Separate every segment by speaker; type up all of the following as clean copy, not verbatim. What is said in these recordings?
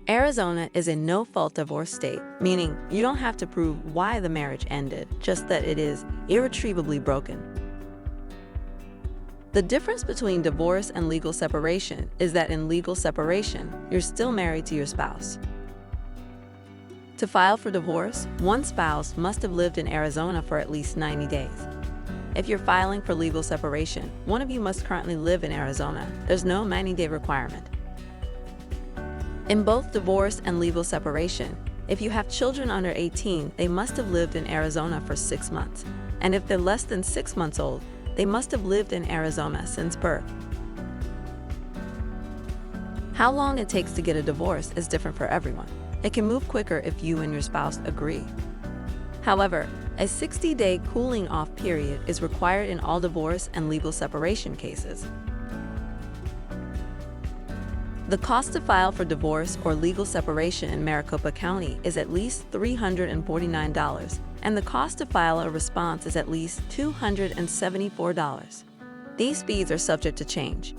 Speaker 1: Arizona is a no-fault divorce state, meaning you don't have to prove why the marriage ended, just that it is irretrievably broken. The difference between divorce and legal separation is that in legal separation, you're still married to your spouse. To file for divorce, one spouse must have lived in Arizona for at least 90 days. If you're filing for legal separation, one of you must currently live in Arizona. There's no 90-day requirement. In both divorce and legal separation, if you have children under 18, they must have lived in Arizona for 6 months. And if they're less than 6 months old, they must have lived in Arizona since birth. How long it takes to get a divorce is different for everyone. It can move quicker if you and your spouse agree. However, a 60-day cooling-off period is required in all divorce and legal separation cases. The cost to file for divorce or legal separation in Maricopa County is at least $349, and the cost to file a response is at least $274. These fees are subject to change.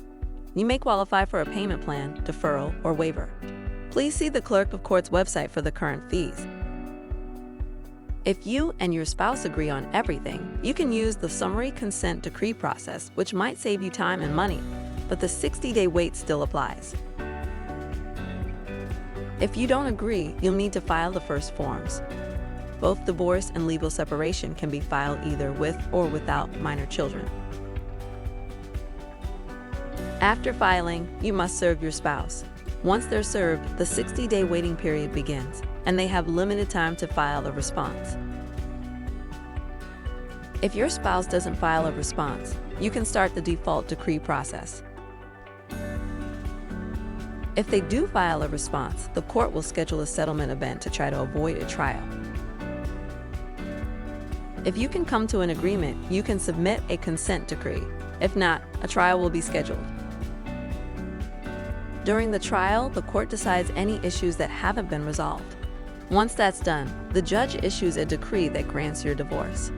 Speaker 1: You may qualify for a payment plan, deferral, or waiver. Please see the Clerk of Court's website for the current fees. If you and your spouse agree on everything, you can use the summary consent decree process, which might save you time and money, but the 60-day wait still applies. If you don't agree, you'll need to file the first forms. Both divorce and legal separation can be filed either with or without minor children. After filing, you must serve your spouse. Once they're served, the 60-day waiting period begins, and they have limited time to file a response. If your spouse doesn't file a response, you can start the default decree process. If they do file a response, the court will schedule a settlement event to try to avoid a trial. If you can come to an agreement, you can submit a consent decree. If not, a trial will be scheduled. During the trial, the court decides any issues that haven't been resolved. Once that's done, the judge issues a decree that grants your divorce.